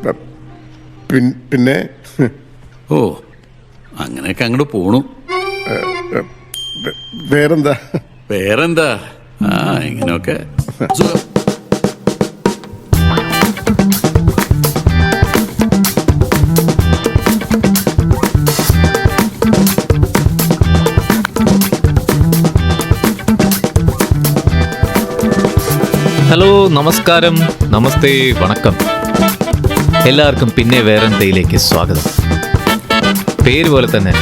പിന്നെ ഓ അങ്ങനെയൊക്കെ അങ്ങോട്ട് പോണു. വേറെന്താ? വേറെന്താ, ഇങ്ങനെയൊക്കെ സുഖം. ഹലോ, നമസ്കാരം, നമസ്തേ, വണക്കം. എല്ലാവർക്കും പിന്നെ വേറെന്തയിലേക്ക് സ്വാഗതം. പേര് പോലെ തന്നെ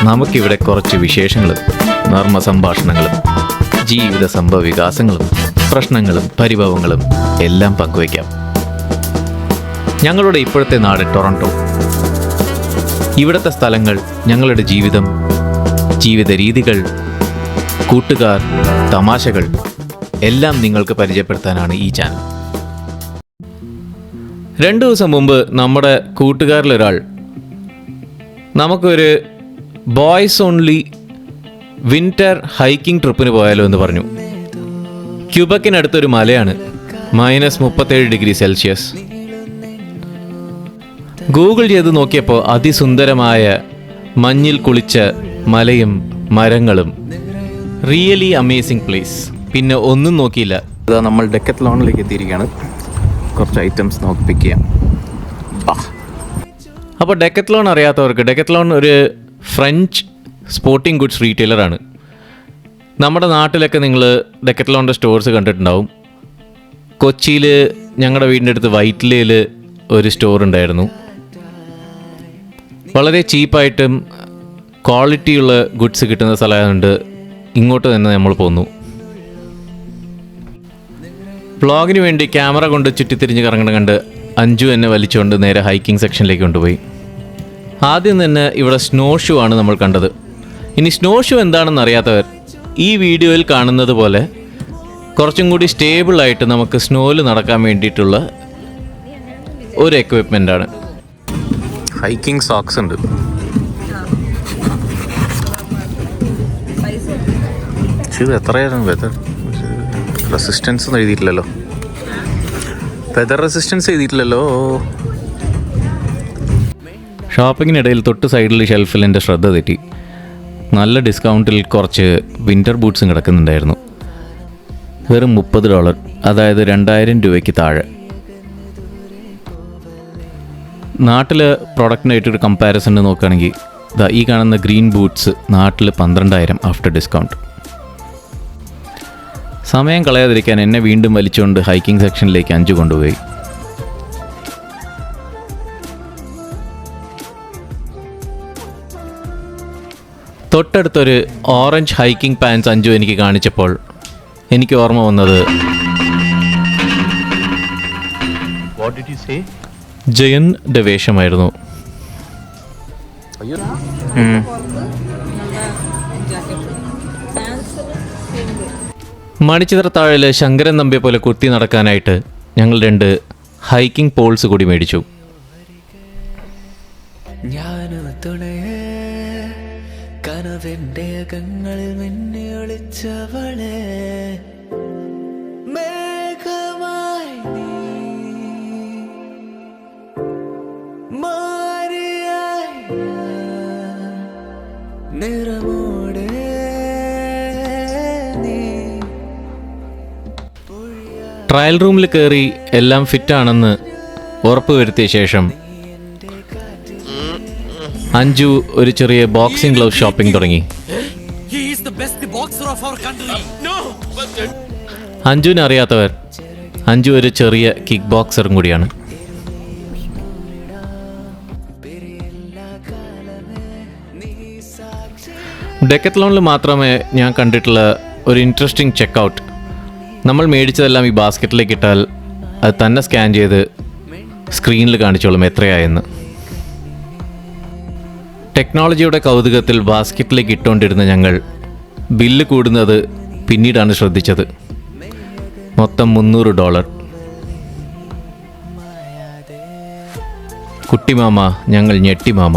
നമുക്കിവിടെ കുറച്ച് വിശേഷങ്ങളും നർമ്മ സംഭാഷണങ്ങളും ജീവിത സംഭവ വികാസങ്ങളും പ്രശ്നങ്ങളും പരിഭവങ്ങളും എല്ലാം പങ്കുവയ്ക്കാം. ഞങ്ങളുടെ ഇപ്പോഴത്തെ നാട് ടൊറൻറ്റോ. ഇവിടുത്തെ സ്ഥലങ്ങൾ, ഞങ്ങളുടെ ജീവിതം, ജീവിത രീതികൾ, കൂട്ടുകാർ, തമാശകൾ എല്ലാം നിങ്ങൾക്ക് പരിചയപ്പെടുത്താനാണ് ഈ ചാനൽ. 2 ദിവസം മുമ്പ് നമ്മുടെ കൂട്ടുകാരിലൊരാൾ നമുക്കൊരു ബോയ്സ് ഓൺലി വിൻ്റർ ഹൈക്കിംഗ് ട്രിപ്പിന് പോയാലോ എന്ന് പറഞ്ഞു. ക്യൂബക്കിനടുത്തൊരു മലയാണ്, -37°C. ഗൂഗിൾ ചെയ്ത് നോക്കിയപ്പോൾ അതിസുന്ദരമായ മഞ്ഞിൽ കുളിച്ച മലയും മരങ്ങളും. Really amazing place. പിന്നെ ഒന്നും നോക്കിയില്ല, ഇതാ നമ്മൾ ഡെക്കത്ലോണിലേക്ക് എത്തിയിരിക്കുകയാണ്. കുറച്ച് ഐറ്റംസ് നോക്കി പിക്ക് ചെയ്യാം. അപ്പോൾ ഡെക്കത്ലോൺ അറിയാത്തവർക്ക്, ഡെക്കത്ലോൺ ഒരു ഫ്രഞ്ച് സ്പോർട്ടിംഗ് ഗുഡ്സ് റീറ്റെയിലറാണ്. നമ്മുടെ നാട്ടിലൊക്കെ നിങ്ങൾ ഡെക്കത്ലോണിൻ്റെ സ്റ്റോർസ് കണ്ടിട്ടുണ്ടാവും. കൊച്ചിയിൽ ഞങ്ങളുടെ വീടിൻ്റെ അടുത്ത് വൈറ്റ്ലയിൽ ഒരു സ്റ്റോർ ഉണ്ടായിരുന്നു. വളരെ ചീപ്പായിട്ടും ക്വാളിറ്റിയുള്ള ഗുഡ്സ് കിട്ടുന്ന സ്ഥലമായതുകൊണ്ട് ഇങ്ങോട്ട് തന്നെ നമ്മൾ പോന്നു. വ്ളോഗിന് വേണ്ടി ക്യാമറ കൊണ്ട് ചുറ്റിത്തിരിഞ്ഞ് കറങ്ങണ കണ്ട് അഞ്ജു എന്നെ വലിച്ചുകൊണ്ട് നേരെ ഹൈക്കിംഗ് സെക്ഷനിലേക്ക് കൊണ്ടുപോയി. ആദ്യം തന്നെ ഇവിടെ സ്നോ ഷൂ ആണ് നമ്മൾ കണ്ടത്. ഇനി സ്നോ ഷൂ എന്താണെന്ന് അറിയാത്തവർ ഈ വീഡിയോയിൽ കാണുന്നത് പോലെ കുറച്ചും കൂടി സ്റ്റേബിളായിട്ട് നമുക്ക് സ്നോയിൽ നടക്കാൻ വേണ്ടിയിട്ടുള്ള ഒരു എക്വിപ്മെൻ്റാണ്. ഹൈക്കിംഗ് സോക്സ് ഉണ്ട്. ഇത് എത്രയായിരുന്നു? വെതർ റെസിസ്റ്റൻസ് ഒന്നും എഴുതിയിട്ടില്ലല്ലോ. Weather resistance എഴുതിയിട്ടില്ലല്ലോ. ഷോപ്പിങ്ങിനിടയിൽ തൊട്ട് സൈഡിൽ ഷെൽഫിൽ എൻ്റെ ശ്രദ്ധ തെറ്റി. നല്ല ഡിസ്കൗണ്ടിൽ കുറച്ച് വിൻ്റർ ബൂട്ട്സും കിടക്കുന്നുണ്ടായിരുന്നു. വെറും $30, അതായത് 2000 രൂപയ്ക്ക് താഴെ. നാട്ടിൽ പ്രൊഡക്റ്റിനായിട്ടൊരു കമ്പാരിസൺ നോക്കുകയാണെങ്കിൽ ഈ കാണുന്ന ഗ്രീൻ ബൂട്ട്സ് നാട്ടിൽ 12,000 ആഫ്റ്റർ ഡിസ്കൗണ്ട്. സമയം കളയാതിരിക്കാൻ എന്നെ വീണ്ടും വലിച്ചുകൊണ്ട് ഹൈക്കിംഗ് സെക്ഷനിലേക്ക് അഞ്ജു കൊണ്ടുപോയി. തൊട്ടടുത്തൊരു ഓറഞ്ച് ഹൈക്കിംഗ് പാൻസ് അഞ്ജു എനിക്ക് കാണിച്ചപ്പോൾ എനിക്ക് ഓർമ്മ വന്നത് ജയൻ്റെ വേഷമായിരുന്നു. മണിച്ചിത്രത്താഴിൽ ശങ്കരൻ നമ്പിയെ പോലെ കുത്തി നടക്കാനായിട്ട് ഞങ്ങൾ 2 ഹൈക്കിംഗ് പോൾസ് കൂടി മേടിച്ചു. ട്രയൽ റൂമിൽ കയറി എല്ലാം ഫിറ്റാണെന്ന് ഉറപ്പ് വരുത്തിയ ശേഷം അഞ്ജു ഒരു ചെറിയ ബോക്സിംഗ് ഗ്ലൗസ് ഷോപ്പിംഗ് തുടങ്ങി. അഞ്ജുവിനെ അറിയാത്തവർ, അഞ്ജു ഒരു ചെറിയ കിക്ക് ബോക്സറും കൂടിയാണ്. ഡെക്കത്ലോണിൽ മാത്രമേ ഞാൻ കണ്ടിട്ടുള്ള ഒരു ഇൻട്രസ്റ്റിംഗ് ചെക്കൗട്ട്. നമ്മൾ മേടിച്ചതെല്ലാം ഈ ബാസ്ക്കറ്റിലേക്ക് ഇട്ടാൽ അത് തന്നെ സ്കാൻ ചെയ്ത് സ്ക്രീനിൽ കാണിച്ചോളും എത്രയായെന്ന്. ടെക്നോളജിയുടെ കൗതുകത്തിൽ ബാസ്ക്കറ്റിലേക്ക് ഇട്ടുകൊണ്ടിരുന്ന ഞങ്ങൾ ബില്ല് കൂടുന്നത് പിന്നീടാണ് ശ്രദ്ധിച്ചത്. മൊത്തം $300. കുട്ടിമാമ, ഞങ്ങൾ ഞെട്ടിമാമ.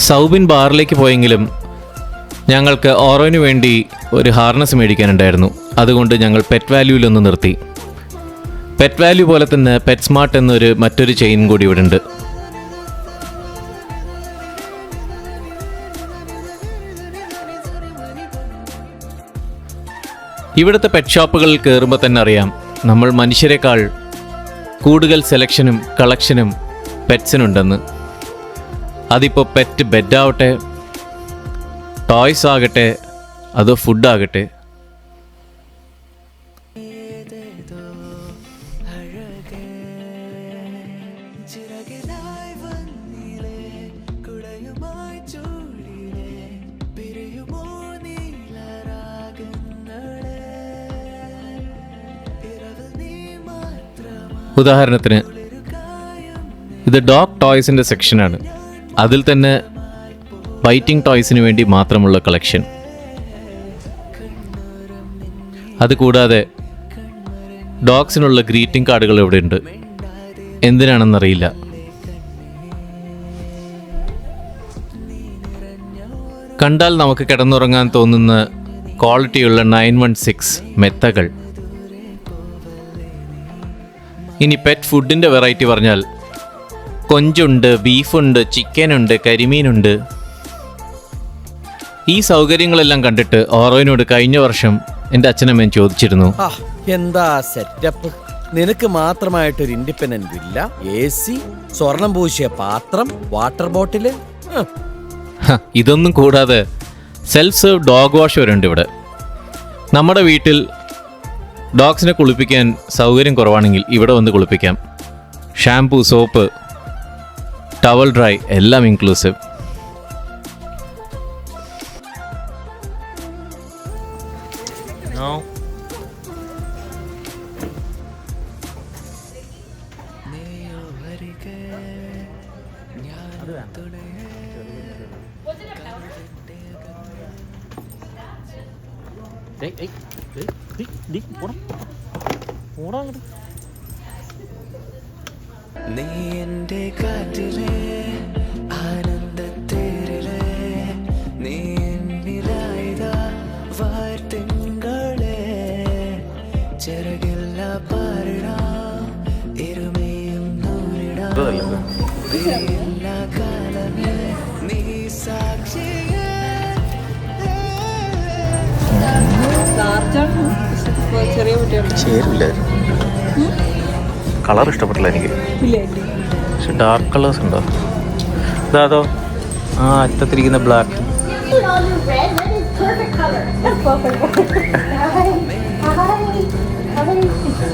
സൗബിൻ ബാറിലേക്ക് പോയെങ്കിലും ഞങ്ങൾക്ക് ഓറോന് വേണ്ടി ഒരു ഹാർനസ് മേടിക്കാനുണ്ടായിരുന്നു. അതുകൊണ്ട് ഞങ്ങൾ പെറ്റ് വാല്യൂവിലൊന്ന് നിർത്തി. പെറ്റ് വാല്യൂ പോലെ തന്നെ പെറ്റ് സ്മാർട്ട് എന്നൊരു മറ്റൊരു ചെയിൻ കൂടി ഇവിടെ ഉണ്ട്. ഇവിടുത്തെ പെറ്റ് ഷോപ്പുകളിൽ കയറുമ്പോൾ തന്നെ അറിയാം നമ്മൾ മനുഷ്യരെക്കാൾ കൂടുതൽ സെലക്ഷനും കളക്ഷനും പെറ്റ്സിനുണ്ടെന്ന്. അതിപ്പോൾ പെറ്റ് ബെഡാവട്ടെ, ടോയ്സ് ആകട്ടെ, അതോ ഫുഡാകട്ടെ. ഉദാഹരണത്തിന് ഇത് ഡോഗ് ടോയ്സിൻ്റെ സെക്ഷനാണ്. അതിൽ തന്നെ ബൈറ്റിംഗ് ടോയ്സിന് വേണ്ടി മാത്രമുള്ള കളക്ഷൻ. അതുകൂടാതെ ഡോഗ്സിനുള്ള ഗ്രീറ്റിംഗ് കാർഡുകൾ ഇവിടെ ഉണ്ട്. എന്തിനാണെന്നറിയില്ല. കണ്ടാൽ നമുക്ക് കിടന്നുറങ്ങാൻ തോന്നുന്ന ക്വാളിറ്റിയുള്ള 916 മെത്തകൾ. ഇനി പെറ്റ് ഫുഡിൻ്റെ വെറൈറ്റി പറഞ്ഞാൽ കൊഞ്ചുണ്ട്, ബീഫുണ്ട്, ചിക്കനുണ്ട്, കരിമീനുണ്ട്. ഈ സൗകര്യങ്ങളെല്ലാം കണ്ടിട്ട് ഓറോയിനോട് കഴിഞ്ഞ വർഷം എൻ്റെ അച്ഛനമ്മയും ചോദിച്ചിരുന്നു, എന്താ സെറ്റപ്പ്, നിനക്ക് മാത്രമായിട്ടൊരു ഇൻഡിപെൻഡന്റ് വില്ല, AC, സ്വർണം പൂശിയ പാത്രം, വാട്ടർ ബോട്ടില്. ഇതൊന്നും കൂടാതെ സെൽഫ് സെർവ് ഡോഗ് വാഷ് വരെ ഉണ്ട് ഇവിടെ. നമ്മുടെ വീട്ടിൽ ഡോഗ്സിനെ കുളിപ്പിക്കാൻ സൗകര്യം കുറവാണെങ്കിൽ ഇവിടെ വന്ന് കുളിപ്പിക്കാം. ഷാംപൂ, സോപ്പ്, ടവൽ ഡ്രൈ എല്ലാം ഇൻക്ലൂസീവ്. നീ എൻ്റെ കാറ്റിലെ ആനന്ദത്തേരിലെ നീ എന്നിലായതാ വാർത്തിങ്കളെ ചിറകില്ല പാറിടാം ഇരുമയും നൂറിടാം എല്ലാ കാലമേ നീ സാക്ഷിയേ. കളർ ഇഷ്ടപ്പെട്ടില്ല എനിക്ക്. പക്ഷെ ഡാർക്ക് കളേഴ്സ് ഉണ്ടോ? ഇതാതോ ആ അറ്റത്തിരിക്കുന്ന black.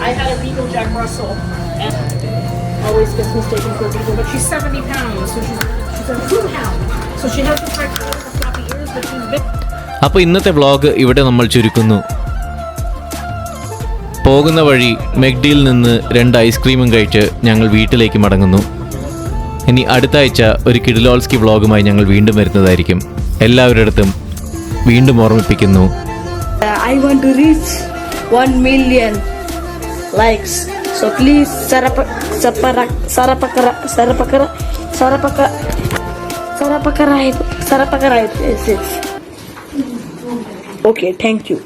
I had a Beagle Jack Russell. And always gets mistaken for a Beagle, but she's 70 pounds, so she's a coonhound. So she has the bright color, the floppy ears, but she's big. അപ്പോൾ ഇന്നത്തെ vlog ഇവിടെ നമ്മൾ ചുരുക്കുന്നു. പോകുന്ന വഴി മെക്ഡിയിൽ നിന്ന് 2 ഐസ്ക്രീമും കഴിച്ച് ഞങ്ങൾ വീട്ടിലേക്ക് മടങ്ങുന്നു. ഇനി അടുത്ത ആഴ്ച ഒരു കിഡിലോൾസ്കി വ്ളോഗുമായി ഞങ്ങൾ വീണ്ടും വരുന്നതായിരിക്കും. എല്ലാവരുടെ അടുത്തും വീണ്ടും ഓർമ്മിപ്പിക്കുന്നു, I want to reach 1 million likes. So please subscribe. Okay, thank you.